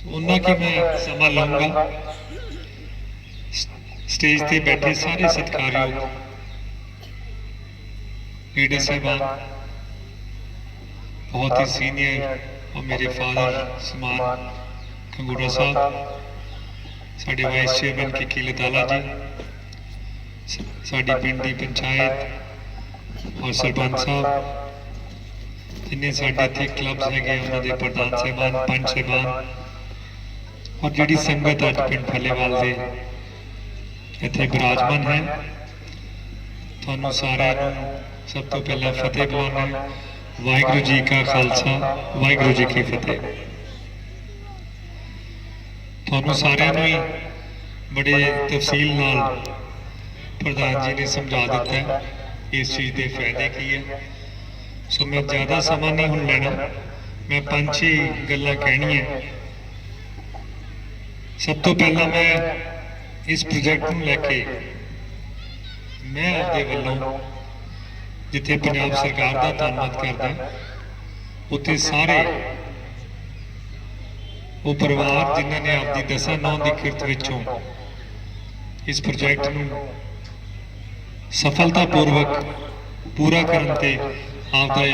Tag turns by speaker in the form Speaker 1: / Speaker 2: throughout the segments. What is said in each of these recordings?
Speaker 1: उन्ना की मैं समा लूँगा। स्टेज पे बैठे सारे सत्कारयोग लीडर साहबान, बहुत ही सीनियर और मेरे फादर समान खंगूड़ा साहब, साढ़े वाइस चेयरमैन की कीलत आला जी, साड़ी पिंड की पंचायत और सरपंच साहब, जिन्हें साढ़े इतने क्लब्स है उन्होंने प्रधान साहबान, पंच साहबान और जी संगत अज पिंड फलेवाल के इतने विराजमान है, थानू सारे सब तो पहला फतेह बुलाना। वाहिगुरू जी का खालसा, वाहिगुरू जी की फतेह। थानू सारे ही बड़े तफसील नाल प्रधान जी ने समझा दिता है इस चीज़ के फायदे की है। सो मैं ज़्यादा समा नहीं हुण लेना, मैं 5-6 गल्लां कहणियां। सब तो पहला मैं इस प्रोजेक्ट में लैके मैं आपके वालों जिथे पंजाब सरकार का धन्यवाद करदा, उत्थे सारे वो परिवार जिन्होंने आपकी 10-9 की किरत विचों इस प्रोजेक्ट में सफलतापूर्वक पूरा करने ते आपका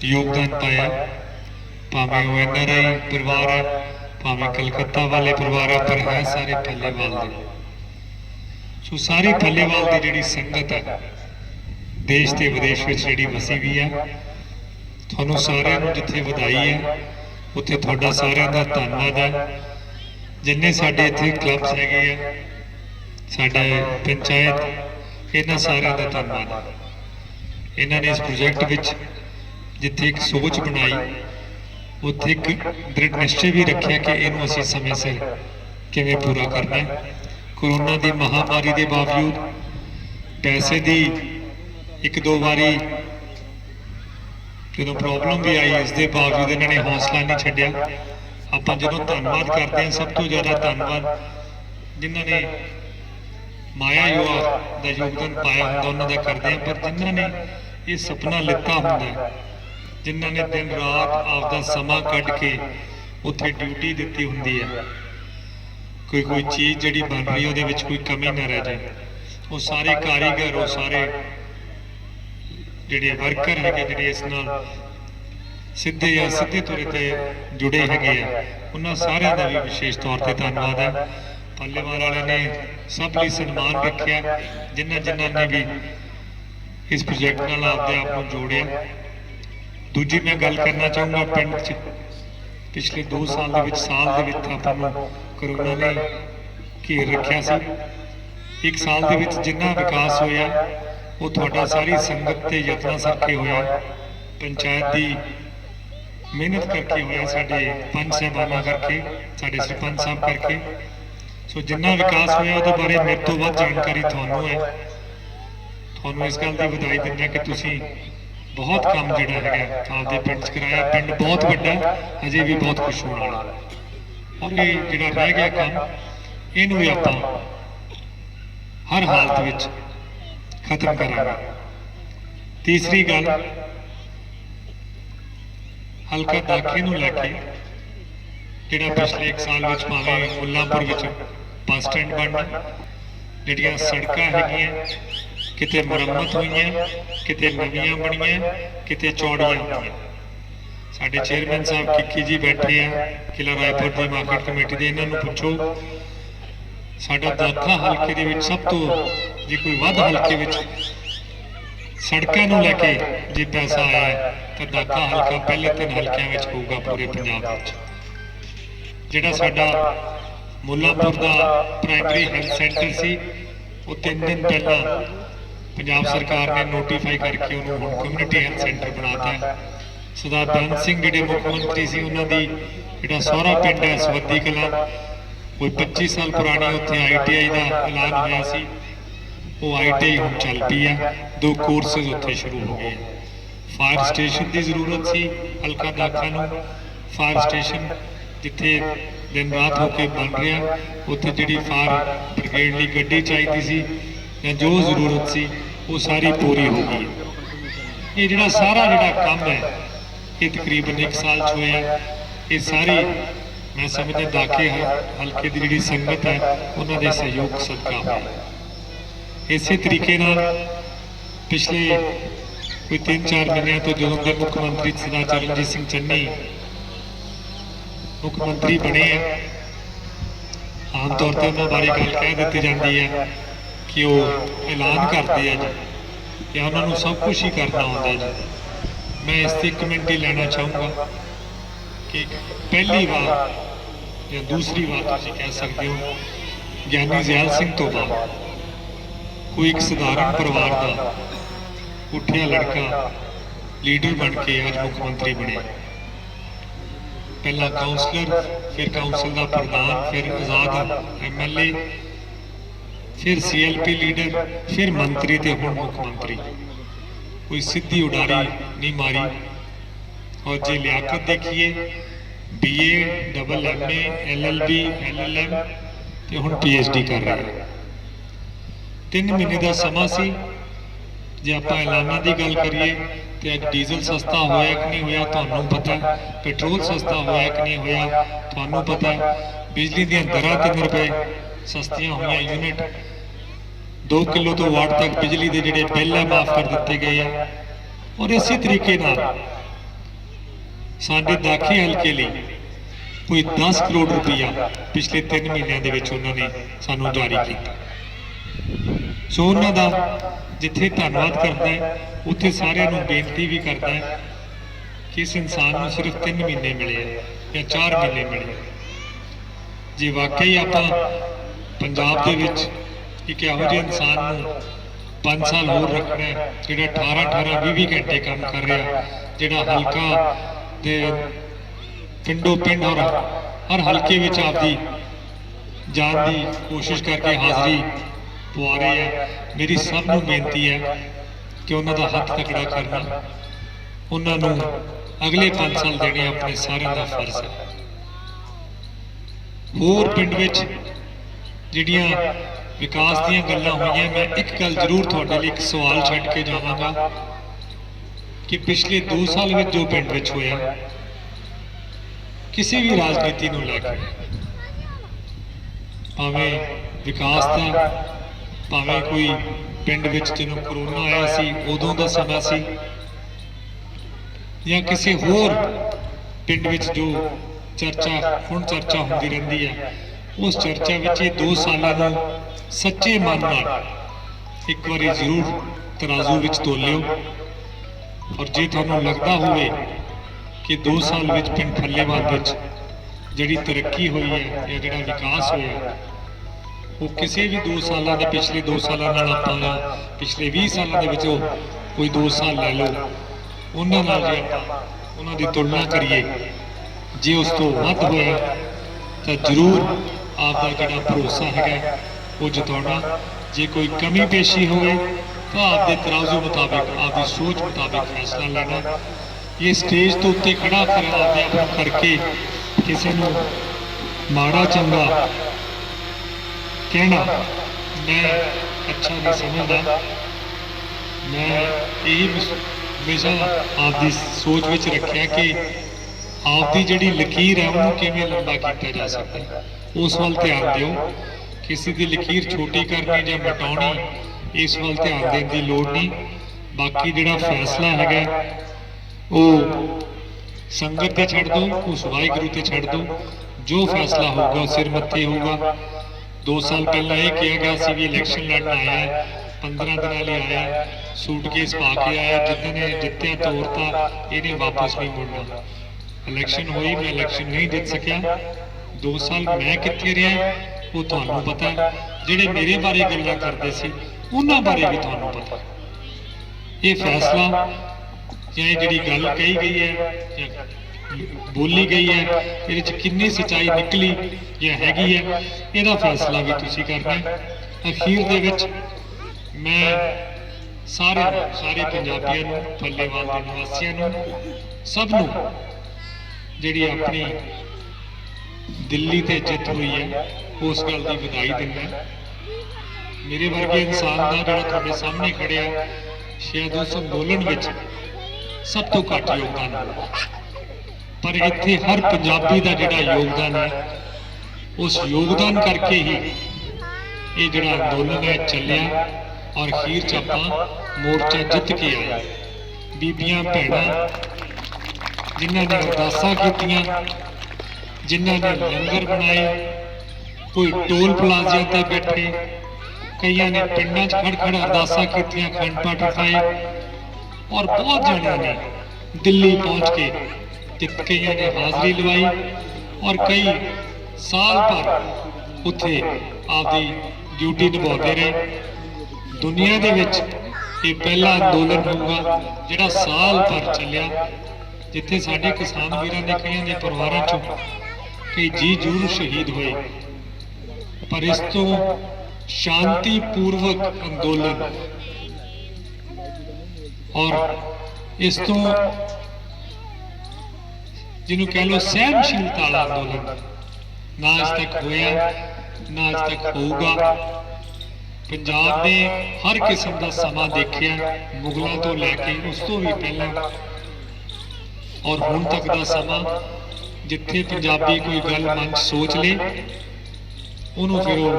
Speaker 1: योगदान पाया, भावें वो NRI परिवार है, भावें कलकत्ता वाले परिवार है, पर है सारे फलेवाल दे। सो सारी फलेवाल की जिहड़ी संगत है देश के विदेश में जिहड़ी वसी भी है, थानू सारिਆਂ ਨੂੰ जिथे ਵਧਾਈ है उत्थे तुहाडा सारिਆਂ ਦਾ धन्यवाद है। जिन्ने साडे इत्थे क्लब्स हैगे आ, साडा पंचायत, इन्हां सारिਆਂ ਦਾ धन्यवाद है। इन्होंने इस प्रोजेक्ट विच जिथे एक सोच बनाई, उत्थे एक दृढ़ निश्चय भी रखा कि इनू असीं समय सिर किवें पूरा करना है। कोरोना की महामारी के बावजूद पैसे की एक दो बारी जो प्रॉब्लम भी आई, इसके बावजूद इन्होंने हौसला नहीं छड्डिया। आपां जदों धन्नवाद करते हैं, सब तो ज़्यादा धन्नवाद जिन्होंने माया युवा का योगदान पाया होंदा उन्हां दा करते हैं, पर जिन्होंने ये सपना लिता होंदा, जिन्होंने दिन रात आपका समा कढ़ के उत्थे ड्यूटी दी होंदी है, कोई चीज़ जिहड़ी बन रही है उहदे कोई कमी ना रह जाए, वो सारे कारीगर, वो सारे जिहड़े वर्कर है जिहड़े इस नाल सीधे या सीधे तौर पर जुड़े है, उन्होंने सारिਆਂ का भी विशेष तौर पर धन्यवाद है। फलेवाल वाले ने सब लिए सन्मान रखा, जिन्होंने ने भी इस प्रोजेक्ट नाल आपदे आप को जोड़िया। दूजी मैं गल करना चाहूँगा, पिंड च पिछले 2 साल आपां कोरोना ने घेर रखा सी। 1 साल के विच जिन्ना विकास होया वो तुहाडा सारी संगत के यत्नां सरके होया, पंचायत की मेहनत करके होया, साडे पंच साहबाना करके, साडे सरपंच साहब करके। सो जिन्ना विकास होया उहदे बारे मेरे तो वध जानकारी तुहानूं है। तुहानूं इस गल की बधाई दिंदा कि तुसीं बहुत काम जिहड़ा है आपदे पिंड च कराया। पिंड बहुत वड्डा, अजे भी बहुत कुछ होने वाला, और ये जिहड़ा रह गया काम इहनूं भी आपां हर हालत विच खत्म करांगे। तीसरी गल, हल्का दाखे नूं लैके जिहड़ा पिछले 1 साल विच भावें मुल्लांपुर विच बस स्टैंड बनना, जिहड़ियां सड़कां हैगियां किते मुरम्मत हुई, किते नवीं बनिया, किते चौड़ियां हुई। साडे चेयरमैन साहब किक्की जी बैठे हैं किला रायपुर की मार्केट कमेटी के, इन्होंने पूछो साडा दाखा हल्के दे विच सब तो जे कोई वध हल्के विच सड़कों नूं लैके जे पैसा आया है तो दाखा हल्का पहले 3 हल्कियां विच होऊगा पूरे पंजाब विच। जिहड़ा साडा मुल्लांपुर का प्राइमरी हैल्थ सेंटर सी, वो 3 दिन पहला पंजाब सरकार ने नोटिफाई करके उन्होंने हुण कम्यूनिटी हैल्थ सेंटर बनाता है। सरदार बंद सिंह जिहड़े मुख मंत्री सी, उन्होंने जिहड़ा सौरा पिंड है सवद्दी कलां, कोई 25 साल पुरानी उत्थे ITI का ऐलान होया सी, वो ITI हुण चल पई है, 2 कोर्सेज उत्थे शुरू हो गए। फायर स्टेशन की जरूरत सी हल्का दाखा नूं, फायर स्टेशन जिथे दिन रात होके बन रहा, उत्थे जिहड़ी फायर ब्रिगेड लई गड्डी चाहिदी सी या जो जरूरत सी वो सारी पूरी हो गई। ये जिहड़ा सारा जिहड़ा काम है ये तकरीबन 1 साल होया, ये सारी मैं समझदा दाके हल्के की जिहड़ी संगत है उन्होंने सहयोग सदका होया। इसे तरीके नाल पिछले कोई 3-4 महीनों तो जो के मुख्यमंत्री सरदार चरणजीत सिंह चन्नी मुख्यमंत्री बने हैं, आम तौर पर उन्होंने बारे गल कह दी जाती है कि वो ऐलान करते हैं जी या उन्होंने सब कुछ ही करना आता जी। मैं इस ते कमेंट ही लेना चाहूँगा कि पहली बार या दूसरी बार तुम कह सकते हो ज्ञानी ज़याल सिंह तो बाद कोई एक साधारण परिवार का उठिया लड़का लीडर बन के आज मुख्यमंत्री बने। पहला काउंसलर, फिर काउंसिल का प्रधान, फिर आज़ाद MLA, फिर CLP लीडर, फिर मंत्री ते हुण मुख्यमंत्री। कोई सीधी उडारी नहीं मारी। और जे लियाकत देखिए BA, MA, LLB, LLM ते हुण PhD कर रहे हैं। 3 महीने का समा सी। जे आप ऐलाना की गल करिए तो अज डीजल सस्ता होया कि नहीं होया तुहानू पता, पेट्रोल सस्ता होया कि नहीं होया तुहानू पता, बिजली दी दरां 3 रुपए सस्तियां हुई, यूनिट 2 किलो तो वाट तक बिजली के जिहड़े बिल है माफ कर दिते गए हैं। और इसी तरीके नाल साडे दाखे हल्के लिए कोई 10 करोड़ रुपया पिछले 3 महीनों के विच उन्होंने सानू जारी किया। सो उन्हों का जिथे धन्यवाद करता है उत्थे सारिਆਂ ਨੂੰ बेनती भी करता है कि इस इंसान को सिर्फ 3 महीने मिले या 4 महीने मिले। जे वाकई आप पंजाब के विच एक इहो जिहे इंसान को 5 साल होर रखना है जिहड़ा 18-20 घंटे काम कर रहा, जिहड़ा हल्का दे पिंडों पिंड और हर हल्के विच आपदी जान की कोशिश करके हाज़री पवा रहे हैं। मेरी सब नूं बेनती है कि उन्हों का हथ तकड़ा करना, उन्होंने अगले 5 साल देने अपने सारे का फर्ज है। होर पिंड विच जिहड़ियां विकास दीयां गल्लां होईयां, मैं एक गल जरूर तुहाडे लई एक सवाल छड्ड के जावांगा कि पिछले 2 साल में जो पिंड विच होया किसी भी राजनीति नूं लैके भावें विकास का, भावें कोई पिंड विच जिन्हों कोरोना आया सी उदों का समा सी, या किसी होर पिंड विच जो चर्चा हुण चर्चा होंदी रहिंदी है, उस चर्चा विच 2 सालों को सच्चे मन नाल एक बारी जरूर तराजू विच तोलियो। और जे तुहानूं लगदा होवे कि 2 साल विच पिंड फल्लेवाल विच जिहड़ी तरक्की हुई है या जिहड़ा विकास होया वो किसी भी 2 सालों के पिछले 2 सालों आप पिछले 20 सालों के कोई 2 साल लै लो उन्होंने की तुलना करिए, जे उस तो वध होया तो जरूर आपका जोड़ा भरोसा है वो जताना। जे कोई कमी पेशी हो तो आपके तराजू मुताबिक आपकी सोच मुताबिक फैसला लेना। ये स्टेज तो उत्ते खड़ा करके किसी को माड़ा चंगा कहना मैं अच्छा नहीं समझता। मैं यही हमेशा आपकी सोच विच रखिया कि आपकी जिहड़ी लकीर है उन्होंने किवें लंबा किया जा सकता है, उस वाल ध्यान दिओ। किसी की लकीर छोटी करनी या मिटाउनी इस वाल ध्यान देने की लोड़ नहीं। बाकी जिहड़ा फैसला है वो संगत ते छड्ड दो, उस वाहिगुरू ते छड्ड दो। जो फैसला होगा सिर मत्थे होगा। 2 साल पहला यह कहा गया सी भी इलैक्शन लड़ना आया है, 15 दिन लिए आया, सूटकेस पा के आया, जितने जित्या तोड़ता, इन्हें वापस नहीं मुड़ना। इलैक्शन हुई, मैं इलैक्शन नहीं जीत सकिया। 2 साल मैं कित्थे रहा वो तुहानूं पता है। जिहड़े मेरे बारे गल्लां करदे सी उन्हां बारे भी तुहानूं पता। ये फैसला या जिहड़ी गल कही गई है बोली गई है ये कितनी सच्चाई निकली या हैगी है, यदा फैसला भी तुसी करना है। अखीर दे विच मैं सारे पंजाबियों नूं, फल्लेवाल दे निवासियों नूं, सब नूं जिहड़ी अपनी दिल्ली ते जित हुई है उस गल की बधाई दिंदा। मेरे वर्गे इंसान का जिहड़ा तुहाडे सामने खड़िया शायद उस बोलण विच सब तो घट योगदान पर इत्थे हर पंजाबी का जिहड़ा योगदान है, उस योगदान करके ही ये जिहड़ा अंदोलन है चलिया और अखीर च आपां मोर्चा जित के आए। बीबियां भैणां जिन्हां ने अरदासां कीतियां, जिन्हां ने लंगर बनाए, कोई टोल प्लाजिया ते बैठे, कईयां ने पिंडां च खड़ खड़ अरदासां कीतियां, अखंड पाठ रखाए और बहुत जणियां ने दिल्ली पहुंच के कईयां ने हाज़री लवाई और कई साल भर उत्थे आपदी ड्यूटी निभाते रहे। दुनिया दे विच ये पहला अंदोलन होगा जिहड़ा साल भर चलिया, जिथे साडे किसान वीरां ने कईयां दे परिवारां चों कई जी जरूर शहीद हुए, पर इस तो शांतिपूर्वक अंदोलन और इस तो जिन्हों कह लो सहनशीलता वाला अंदोलन ना अज तक होया, ना अज तक होगा। पंजाब ने हर किस्म का समा देखिया, मुगलों तो लैके उस तो भी पहला और हुण तक का समा, जिथे पंजाबी कोई गल मन सोच ले उन्होंने फिर वो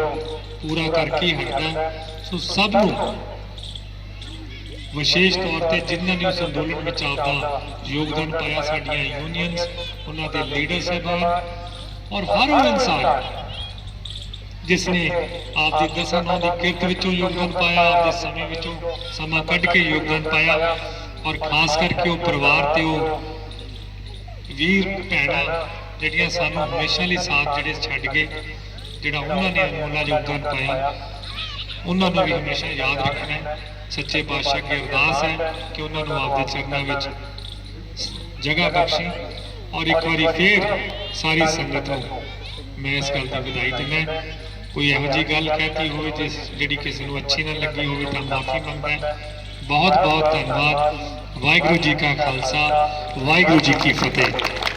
Speaker 1: पूरा करके ही हटदा। सो सब विशेष तौर पर जिन्होंने उस अंदोलन में आपका योगदान पाया, साडियां यूनियंस, उन्होंने लीडर साहबान और हर वो इंसान जिसने आपकी 10 नौ की किरत विचों योगदान पाया, आपके समय विचों समा कढ़ के योगदान पाया और खास करके वो परिवार ते वो वीर भैणां जिहड़ियां सानूं हमेशा लिए साथ जिहड़े छड्ड गए, जिहड़ा उन्होंने अनमोला योगदान पाया, उन्होंने भी हमेशा याद रखना है। सच्चे पातशाह की अरदास है कि उन्होंने आपके चरणों में जगह बख्शे और एक बारी फिर सारी संगत को मैं इस गल की बधाई दिना। कोई इहो जी गल कहती हो जिहड़ी किसी को अच्छी ना लगी हो तो माफ़ी मंगदा। बहुत बहुत धन्यवाद। वाहिगुरू जी का खालसा, वाहिगुरू जी की फतेह।